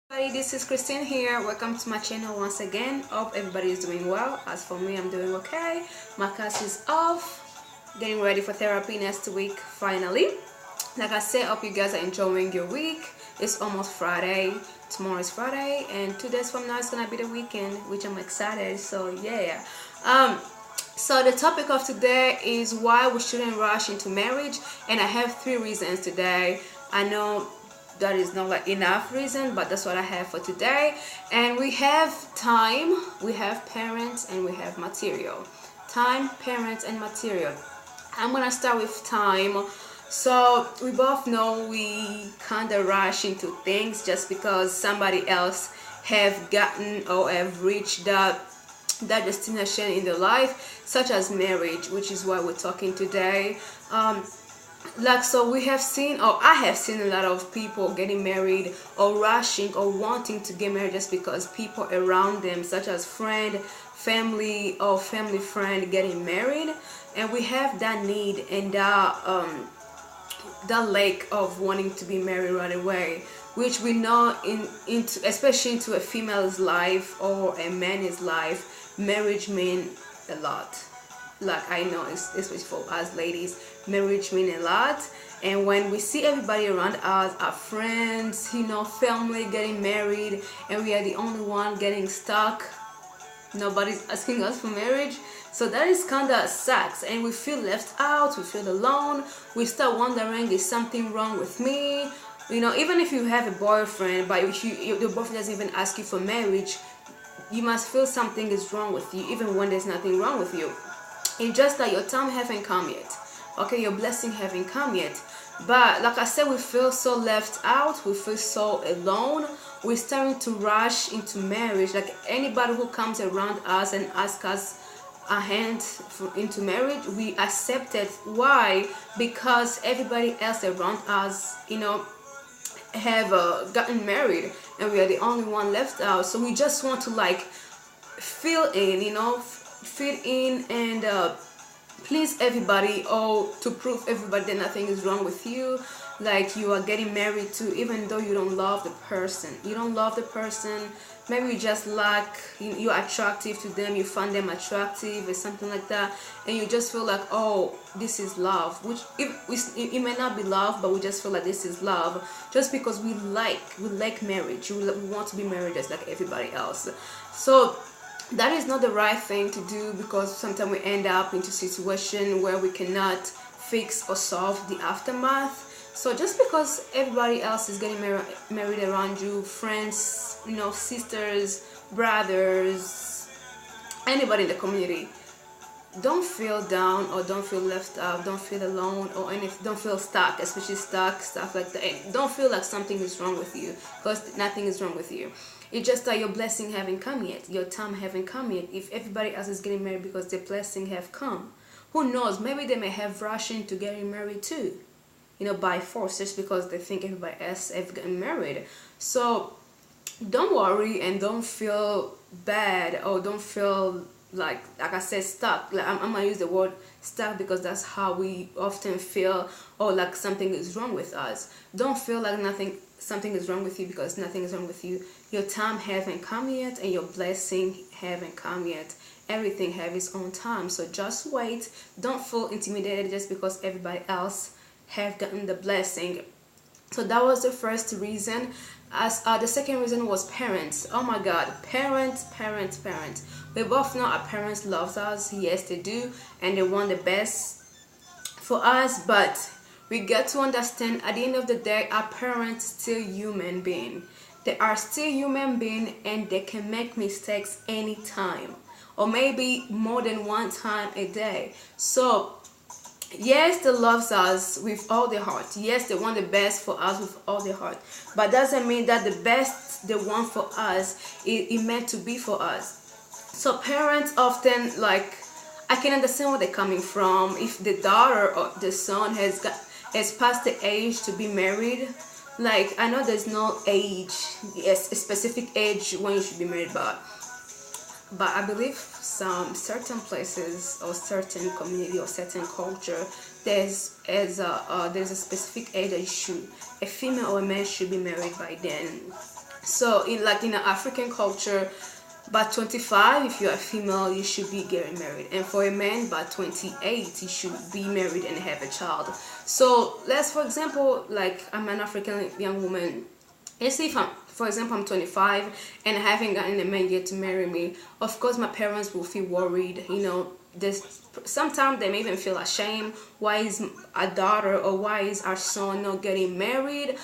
Everybody, this is Christine here. Welcome to my channel once again. Hope everybody is doing well. As for me, I'm doing okay. My class is off. Getting ready for therapy next week finally. Like I said, hope you guys are enjoying your week. It's almost Friday. Tomorrow is Friday, and 2 days from now it's gonna be the weekend, which I'm excited. So yeah. So the topic of today is why we shouldn't rush into marriage, and I have 3 reasons today. I know that is not like enough reason, but that's what I have for today. And we have time, we have parents, and we have material. Time, parents, and material. I'm gonna start with time. So we both know we kind of rush into things just because somebody else have gotten or have reached that destination in their life, such as marriage, which is why we're talking today. So we have seen, or I have seen, a lot of people getting married or rushing or wanting to get married just because people around them, such as friend, family, or family friend, getting married, and we have that need and that lack of wanting to be married right away, which we know into especially into a female's life or a man's life, marriage means a lot. Like I know, especially for us ladies, marriage means a lot. And when we see everybody around us, our friends, family getting married, and we are the only one getting stuck, nobody's asking us for marriage, so that is kind of sucks, and we feel left out, we feel alone, we start wondering, is something wrong with me? Even if you have a boyfriend, but if your boyfriend doesn't even ask you for marriage, you must feel something is wrong with you, even when there's nothing wrong with you. It's just that your time haven't come yet. Okay, your blessing haven't come yet. But like I said, we feel so left out, we feel so alone. We're starting to rush into marriage. Like anybody who comes around us and asks us a hand into marriage, we accept it. Why? Because everybody else around us, have gotten married, and we are the only one left out. So we just want to fill in, fit in and please everybody, or to prove everybody that nothing is wrong with you. Like you are getting married to, even though you don't love the person, maybe you just you're attractive to them, you find them attractive or something like that, and you just feel like, oh, this is love, which it may not be love, but we just feel like this is love just because we like marriage, we want to be married just like everybody else. So that is not the right thing to do, because sometimes we end up into a situation where we cannot fix or solve the aftermath. So just because everybody else is getting married around you, friends, sisters, brothers, anybody in the community, don't feel down or don't feel left out, don't feel alone, or don't feel stuck, especially stuff like that. And don't feel like something is wrong with you, because nothing is wrong with you. It's just that your blessing haven't come yet, your time haven't come yet. If everybody else is getting married because their blessing have come, who knows, maybe they may have rushed into getting married too, by force, just because they think everybody else have gotten married. So don't worry and don't feel bad, or don't feel like I said, stuck. Like I'm gonna use the word stuck because that's how we often feel, or like something is wrong with us. Don't feel like something is wrong with you, because nothing is wrong with you. Your time haven't come yet, and your blessing haven't come yet. Everything have its own time, so just wait. Don't feel intimidated just because everybody else have gotten the blessing. So that was the first reason. As the second reason was parents. Oh my God, parents. We both know our parents loves us. Yes, they do, and they want the best for us. But we get to understand, at the end of the day, our parents still human being. They are still human being, and they can make mistakes anytime, or maybe more than one time a day. So yes, they loves us with all their heart. Yes, they want the best for us with all their heart. But doesn't mean that the best they want for us is meant to be for us. So parents often, I can understand where they're coming from. If the daughter or the son has passed the age to be married, I know there's no age, yes, a specific age when you should be married, but I believe some certain places or certain community or certain culture, there's a specific age that a female or a man should be married by then. So in an African culture, by 25, if you're a female, you should be getting married, and for a man, by 28, you should be married and have a child. So let's, for example, like I'm an African young woman. Let's say if I'm, for example, I'm 25 and I haven't gotten a man yet to marry me. Of course, my parents will feel worried. There's sometimes they may even feel ashamed. Why is our daughter or why is our son not getting married?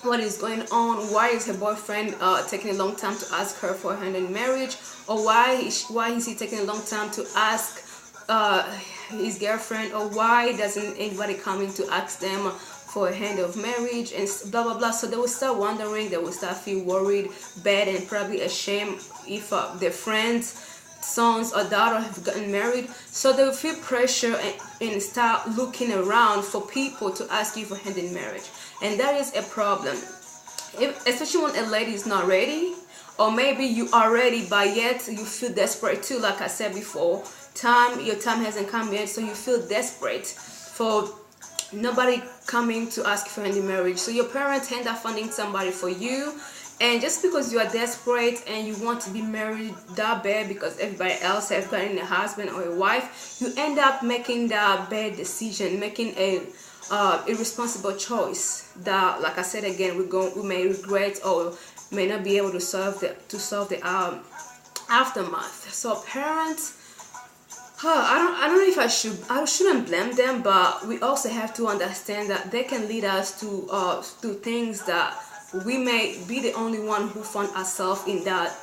What is going on? Why is her boyfriend taking a long time to ask her for her hand in marriage? Or why is he taking a long time to ask his girlfriend? Or why doesn't anybody come in to ask them for a hand of marriage, and blah blah blah? So they will start wondering, they will start feel worried, bad, and probably ashamed if their friends, sons or daughter have gotten married. So they will feel pressure and start looking around for people to ask you for hand in marriage. And that is a problem, especially when a lady is not ready, or maybe you are ready but yet you feel desperate too. Like I said before, your time hasn't come yet, so you feel desperate for nobody coming to ask for hand in marriage. So your parents end up finding somebody for you, and just because you are desperate and you want to be married that bad because everybody else has gotten a husband or a wife, you end up making that bad decision, making a irresponsible choice that, like I said again, we may regret or may not be able to solve the aftermath. So parents, I don't know if I shouldn't blame them, but we also have to understand that they can lead us to things that we may be the only one who found ourselves in that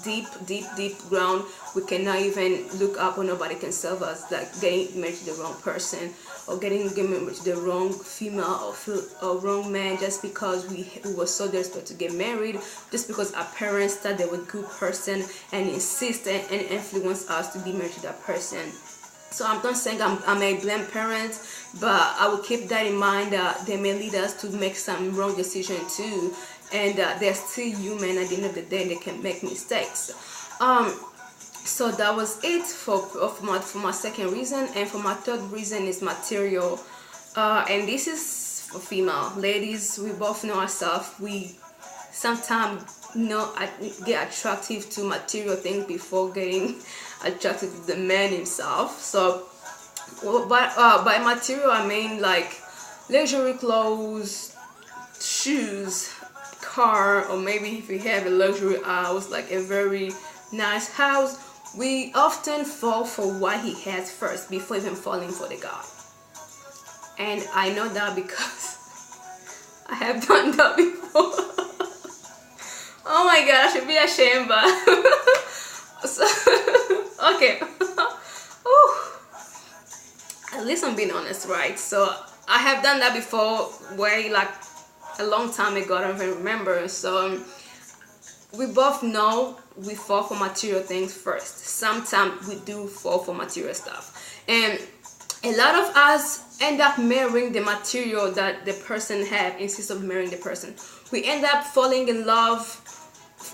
deep ground. We cannot even look up, or nobody can save us, like getting married to the wrong person or getting married to the wrong female or wrong man, just because we were so desperate to get married, just because our parents thought they were a good person and insisted and influenced us to be married to that person. So I'm not saying I may blame parents, but I will keep that in mind that they may lead us to make some wrong decision too, and they're still human at the end of the day. They can make mistakes. So that was it for my second reason. And for my third reason is material, and this is for female ladies. We both know ourselves, we sometimes get attractive to material things before getting attracted to the man himself. So by material I mean like luxury clothes, shoes, car, or maybe if you have a luxury house, like a very nice house. We often fall for what he has first before even falling for the guy. And I know that because I have done that before. Oh my god, I should be ashamed, but so, okay. At least I'm being honest, right? So I have done that before, way like a long time ago, I don't even remember. So we both know we fall for material things first. Sometimes we do fall for material stuff, and a lot of us end up marrying the material that the person have instead of marrying the person. We end up falling in love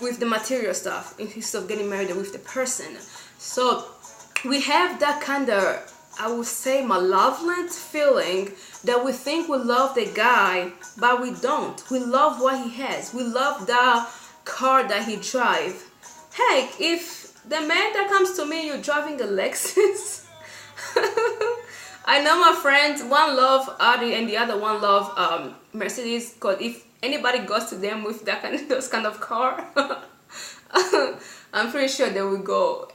with the material stuff instead of getting married with the person. So we have that kind of, I would say, malevolent feeling that we think we love the guy, but we don't. We love what he has. We love the car that he drives. Heck, if the man that comes to me, you're driving a Lexus. I know my friends, one love Audi and the other one love Mercedes, because if anybody goes to them with those kind of car, I'm pretty sure they will go.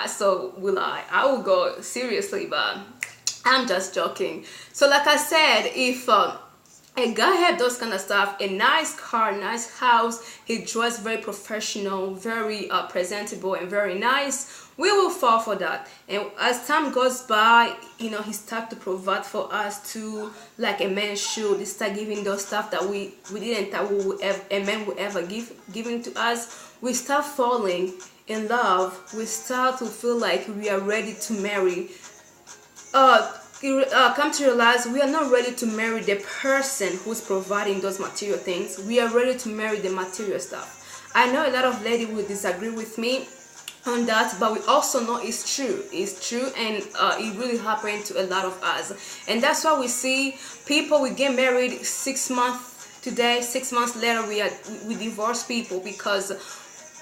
So will I. I will go seriously, but I'm just joking. So like I said, if a guy have those kind of stuff, a nice car, nice house, he dressed very professional, very presentable and very nice, we will fall for that. And as time goes by, he start to provide for us too, like a man should. He start giving those stuff that we didn't think a man would ever giving to us. We start falling in love. We start to feel like we are ready to marry. Come to realize we are not ready to marry the person who's providing those material things. We are ready to marry the material stuff. I know a lot of ladies will disagree with me on that, but we also know it's true. It's true, and it really happened to a lot of us. And that's why we see people, we get married 6 months today, 6 months later, we divorce people because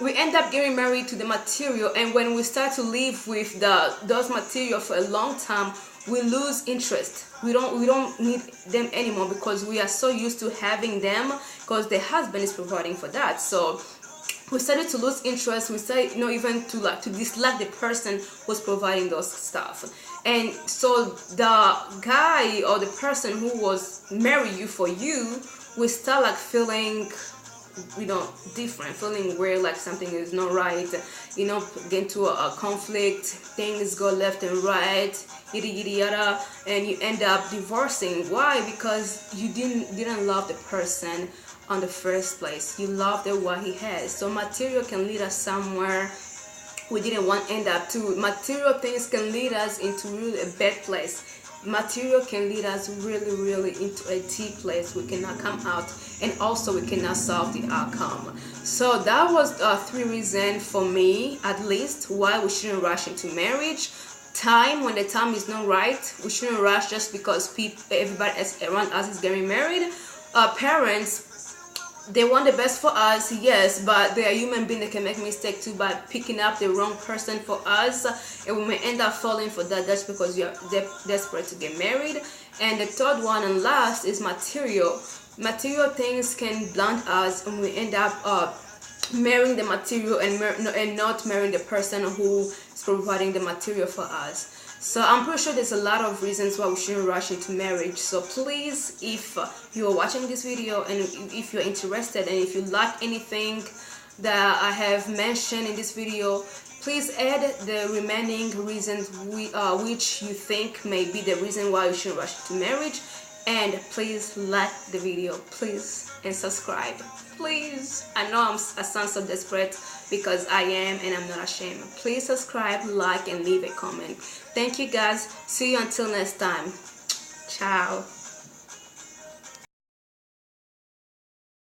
we end up getting married to the material, and when we start to live with those material for a long time, we lose interest. We don't need them anymore because we are so used to having them because the husband is providing for that. So we started to lose interest. We started, even to dislike the person who's providing those stuff. And so the guy or the person who was marry you for you will start like feeling different, feeling weird, like something is not right, get into a conflict, things go left and right, yada yada yada, and you end up divorcing. Why? Because you didn't love the person on the first place. You loved what he has. So material can lead us somewhere we didn't want to end up to. Material things can lead us into really a bad place. Material can lead us really into a deep place we cannot come out, and also we cannot solve the outcome. So that was 3 reasons for me, at least, why we shouldn't rush into marriage. Time, when the time is not right, we shouldn't rush just because everybody around us is getting married. Parents, they want the best for us, yes, but they are human beings. They can make mistakes too by picking up the wrong person for us, and we may end up falling for that just because you're desperate to get married. And the third one and last is material. Material things can blunt us, and we end up marrying the material and not marrying the person who is providing the material for us. So I'm pretty sure there's a lot of reasons why we shouldn't rush into marriage. So please, if you're watching this video and if you're interested and if you like anything that I have mentioned in this video, please add the remaining reasons which you think may be the reason why you should rush into marriage. And please like the video, please, and subscribe, please. I know I sound so desperate because I am, and I'm not ashamed. Please subscribe, like, and leave a comment. Thank you guys. See you until next time. Ciao.